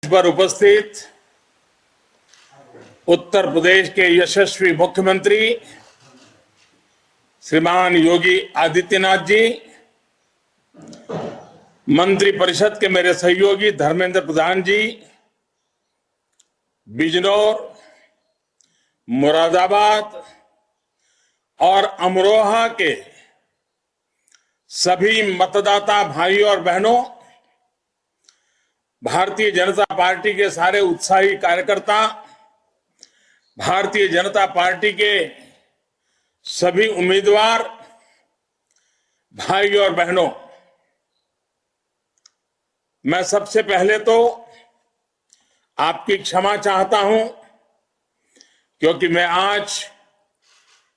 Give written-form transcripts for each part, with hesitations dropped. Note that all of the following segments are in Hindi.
पर उपस्थित उत्तर प्रदेश के यशस्वी मुख्यमंत्री श्रीमान योगी आदित्यनाथ जी, मंत्रिपरिषद के मेरे सहयोगी धर्मेंद्र प्रधान जी, बिजनौर, मुरादाबाद और अमरोहा के सभी मतदाता भाइयों और बहनों, भारतीय जनता पार्टी के सारे उत्साही कार्यकर्ता, भारतीय जनता पार्टी के सभी उम्मीदवार भाइयों और बहनों, मैं सबसे पहले तो आपकी क्षमा चाहता हूं क्योंकि मैं आज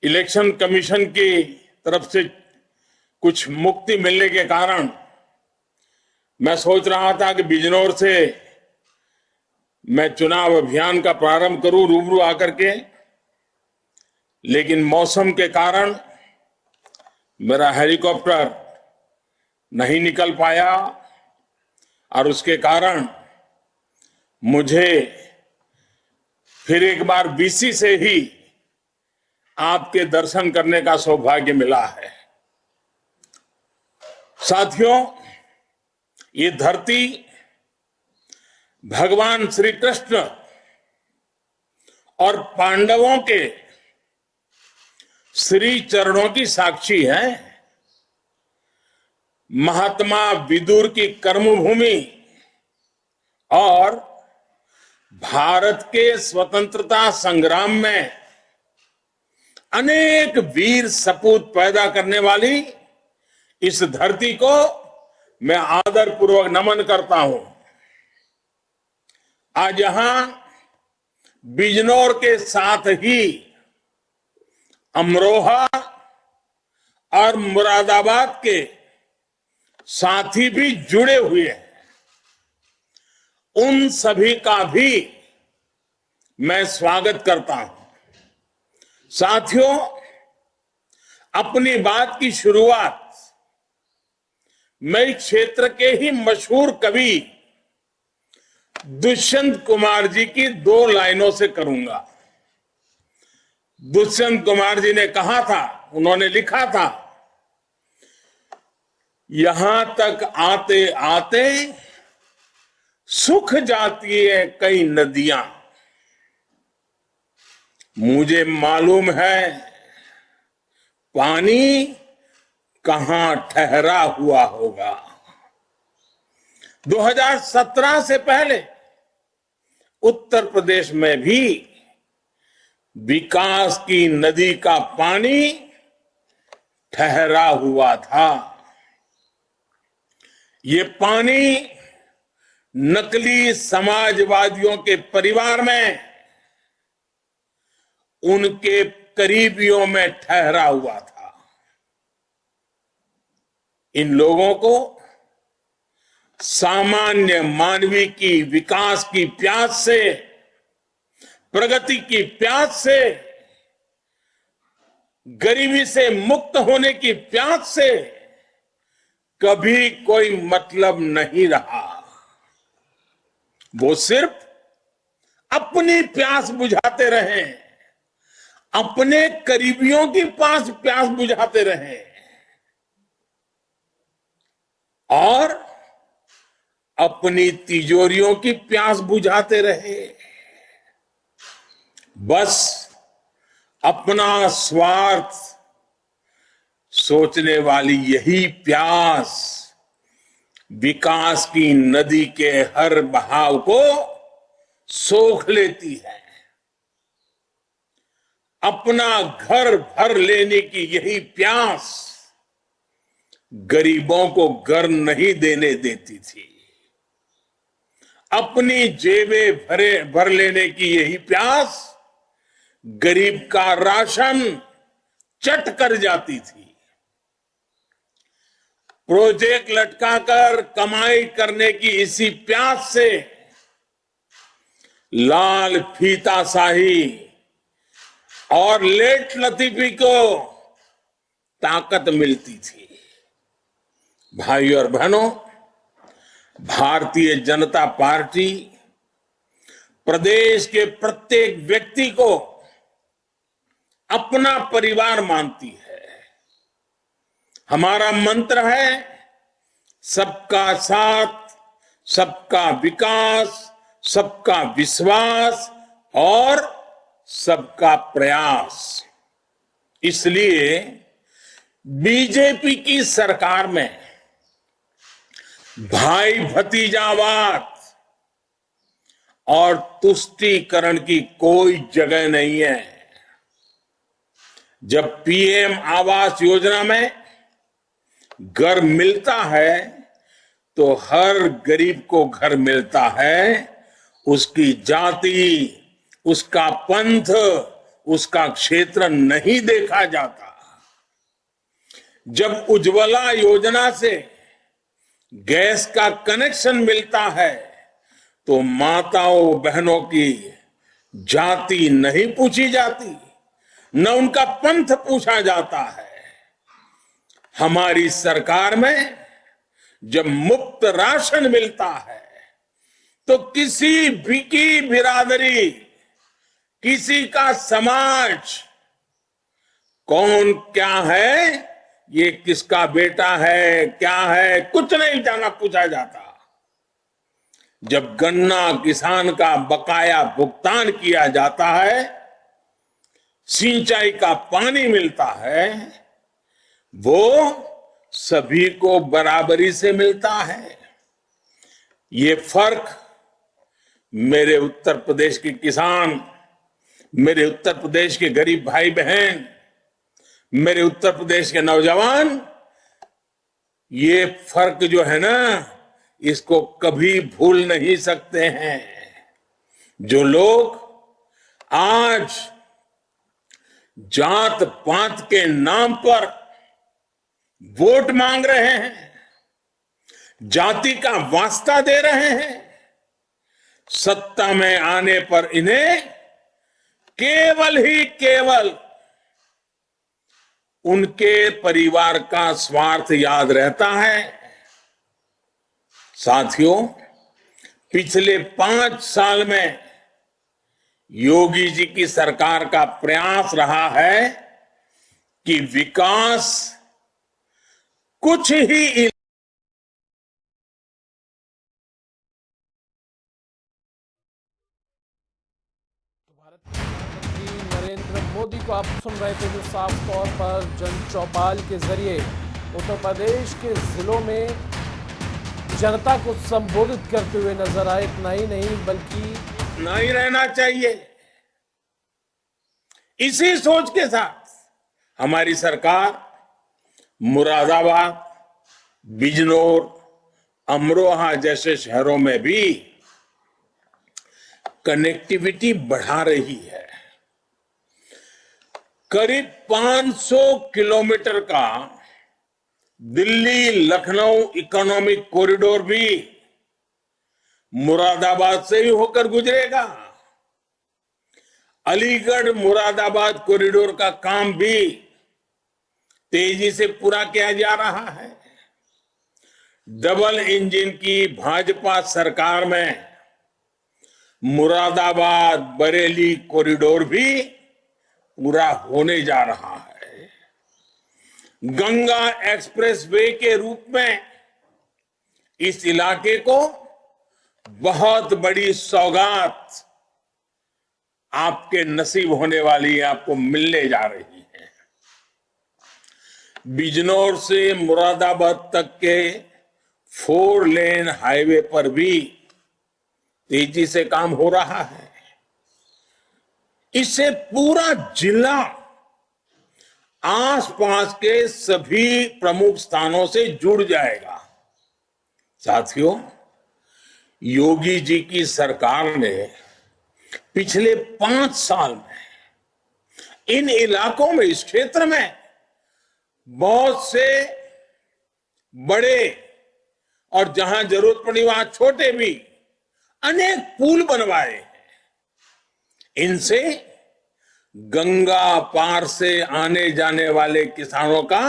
इलेक्शन कमीशन की तरफ से कुछ मुक्ति मिलने के कारण मैं सोच रहा था कि बिजनौर से मैं चुनाव अभियान का प्रारंभ करूं रूबरू आकर के, लेकिन मौसम के कारण मेरा हेलीकॉप्टर नहीं निकल पाया और उसके कारण मुझे फिर एक बार बीसी से ही आपके दर्शन करने का सौभाग्य मिला है। साथियों, ये धरती भगवान श्री कृष्ण और पांडवों के श्री चरणों की साक्षी है। महात्मा विदुर की कर्मभूमि और भारत के स्वतंत्रता संग्राम में अनेक वीर सपूत पैदा करने वाली इस धरती को मैं आदरपूर्वक नमन करता हूं। आज यहां बिजनौर के साथ ही अमरोहा और मुरादाबाद के साथी भी जुड़े हुए हैं। उन सभी का भी मैं स्वागत करता हूं। साथियों, अपनी बात की शुरुआत मैं क्षेत्र के ही मशहूर कवि दुष्यंत कुमार जी की 2 लाइनों से करूंगा। दुष्यंत कुमार जी ने कहा था, उन्होंने लिखा था, यहां तक आते आते सूख जाती है कई नदियां, मुझे मालूम है पानी कहां ठहरा हुआ होगा। 2017 से पहले उत्तर प्रदेश में भी विकास की नदी का पानी ठहरा हुआ था। ये पानी नकली समाजवादियों के परिवार में उनके करीबियों में ठहरा हुआ था। इन लोगों को सामान्य मानवीय की विकास की प्यास से, प्रगति की प्यास से, गरीबी से मुक्त होने की प्यास से कभी कोई मतलब नहीं रहा। वो सिर्फ अपनी प्यास बुझाते रहे, अपने करीबियों की प्यास बुझाते रहे और अपनी तिजोरियों की प्यास बुझाते रहे। बस अपना स्वार्थ सोचने वाली यही प्यास विकास की नदी के हर बहाव को सोख लेती है। अपना घर भर लेने की यही प्यास गरीबों को घर नहीं देने देती थी। अपनी जेबें भर लेने की यही प्यास गरीब का राशन चट कर जाती थी। प्रोजेक्ट लटकाकर कमाई करने की इसी प्यास से लाल फीताशाही और लेट लतीफी को ताकत मिलती थी। भाइयों और बहनों, भारतीय जनता पार्टी प्रदेश के प्रत्येक व्यक्ति को अपना परिवार मानती है। हमारा मंत्र है सबका साथ, सबका विकास, सबका विश्वास और सबका प्रयास। इसलिए बीजेपी की सरकार में भाई भतीजावाद और तुष्टीकरण की कोई जगह नहीं है। जब पीएम आवास योजना में घर मिलता है तो हर गरीब को घर मिलता है, उसकी जाति, उसका पंथ, उसका क्षेत्र नहीं देखा जाता। जब उज्ज्वला योजना से गैस का कनेक्शन मिलता है तो माताओं बहनों की जाति नहीं पूछी जाती, न उनका पंथ पूछा जाता है। हमारी सरकार में जब मुफ्त राशन मिलता है तो किसी भी की बिरादरी, किसी का समाज, कौन क्या है, ये किसका बेटा है, क्या है, कुछ नहीं जाना पूछा जाता। जब गन्ना किसान का बकाया भुगतान किया जाता है, सिंचाई का पानी मिलता है, वो सभी को बराबरी से मिलता है। ये फर्क मेरे उत्तर प्रदेश के किसान, मेरे उत्तर प्रदेश के गरीब भाई बहन, मेरे उत्तर प्रदेश के नौजवान, ये फर्क जो है ना, इसको कभी भूल नहीं सकते हैं। जो लोग आज जात पात के नाम पर वोट मांग रहे हैं, जाति का वास्ता दे रहे हैं, सत्ता में आने पर इन्हें केवल ही केवल उनके परिवार का स्वार्थ याद रहता है। साथियों, पिछले 5 साल में योगी जी की सरकार का प्रयास रहा है कि विकास कुछ ही नरेंद्र मोदी को आप सुन रहे थे, जो साफ तौर पर जन चौपाल के जरिए उत्तर प्रदेश के जिलों में जनता को संबोधित करते हुए नजर आए। इतना ही नहीं बल्कि नहीं रहना चाहिए, इसी सोच के साथ हमारी सरकार मुरादाबाद, बिजनौर, अमरोहा जैसे शहरों में भी कनेक्टिविटी बढ़ा रही है। करीब 500 किलोमीटर का दिल्ली लखनऊ इकोनॉमिक कॉरिडोर भी मुरादाबाद से ही होकर गुजरेगा। अलीगढ़ मुरादाबाद कॉरिडोर का काम भी तेजी से पूरा किया जा रहा है। डबल इंजन की भाजपा सरकार में मुरादाबाद बरेली कॉरिडोर भी पूरा होने जा रहा है। गंगा एक्सप्रेसवे के रूप में इस इलाके को बहुत बड़ी सौगात आपके नसीब होने वाली है, आपको मिलने जा रही है। बिजनौर से मुरादाबाद तक के 4 लेन हाईवे पर भी तेजी से काम हो रहा है। इससे पूरा जिला आसपास के सभी प्रमुख स्थानों से जुड़ जाएगा। साथियों, योगी जी की सरकार ने पिछले 5 साल में इन इलाकों में, इस क्षेत्र में बहुत से बड़े और जहां जरूरत पड़ी वहां छोटे भी अनेक पुल बनवाए। इनसे गंगा पार से आने जाने वाले किसानों का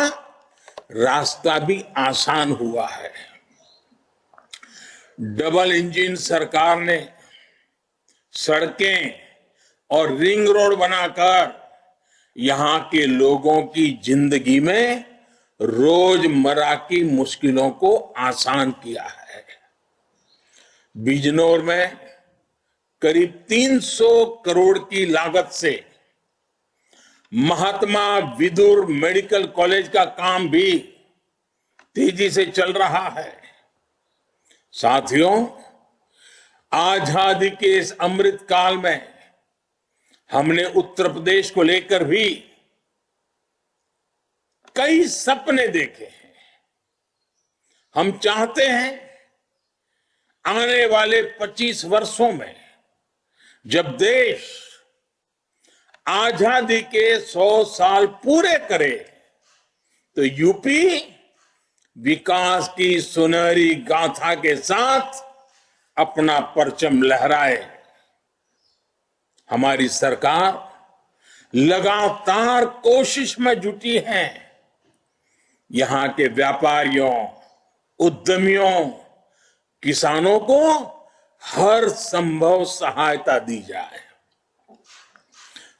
रास्ता भी आसान हुआ है। डबल इंजन सरकार ने सड़कें और रिंग रोड बनाकर यहां के लोगों की जिंदगी में रोजमर्रा की मुश्किलों को आसान किया है। बिजनौर में करीब 300 करोड़ की लागत से महात्मा विदुर मेडिकल कॉलेज का काम भी तेजी से चल रहा है। साथियों, आजादी के इस अमृत काल में हमने उत्तर प्रदेश को लेकर भी कई सपने देखे हैं। हम चाहते हैं आने वाले 25 वर्षों में जब देश आजादी के 100 साल पूरे करे तो यूपी विकास की सुनहरी गाथा के साथ अपना परचम लहराए। हमारी सरकार लगातार कोशिश में जुटी है यहां के व्यापारियों, उद्यमियों, किसानों को हर संभव सहायता दी जाए।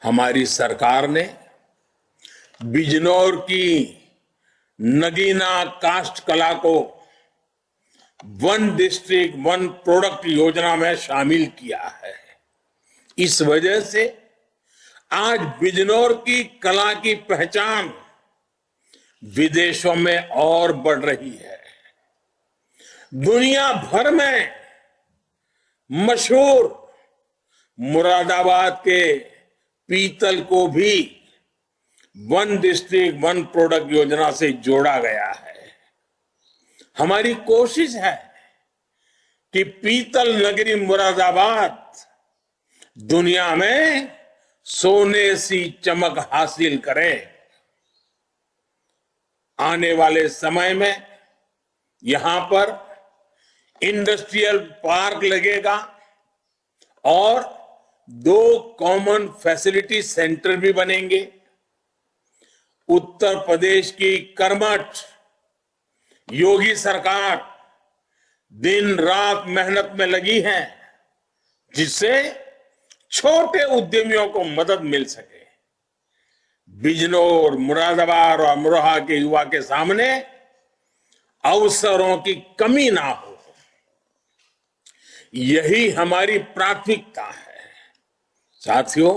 हमारी सरकार ने बिजनौर की नगीना काष्ठ कला को वन डिस्ट्रिक्ट वन प्रोडक्ट योजना में शामिल किया है। इस वजह से आज बिजनौर की कला की पहचान विदेशों में और बढ़ रही है। दुनिया भर में मशहूर मुरादाबाद के पीतल को भी वन डिस्ट्रिक्ट वन प्रोडक्ट योजना से जोड़ा गया है। हमारी कोशिश है कि पीतल नगरी मुरादाबाद दुनिया में सोने सी चमक हासिल करे। आने वाले समय में यहां पर इंडस्ट्रियल पार्क लगेगा और 2 कॉमन फैसिलिटी सेंटर भी बनेंगे। उत्तर प्रदेश की कर्मठ योगी सरकार दिन रात मेहनत में लगी है जिससे छोटे उद्यमियों को मदद मिल सके। बिजनौर, मुरादाबाद और अमरोहा के युवा के सामने अवसरों की कमी ना हो, यही हमारी प्राथमिकता है। साथियों,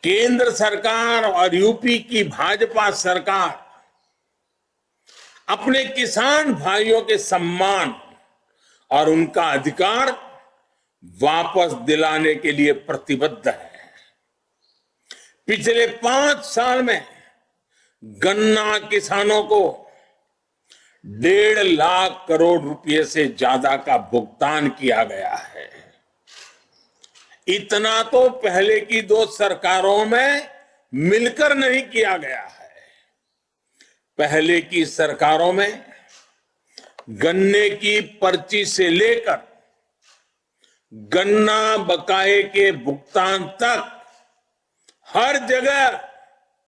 केंद्र सरकार और यूपी की भाजपा सरकार अपने किसान भाइयों के सम्मान और उनका अधिकार वापस दिलाने के लिए प्रतिबद्ध है। पिछले 5 साल में गन्ना किसानों को 1.5 लाख करोड़ रुपए से ज्यादा का भुगतान किया गया है। इतना तो पहले की 2 सरकारों में मिलकर नहीं किया गया है। पहले की सरकारों में गन्ने की पर्ची से लेकर गन्ना बकाये के भुगतान तक हर जगह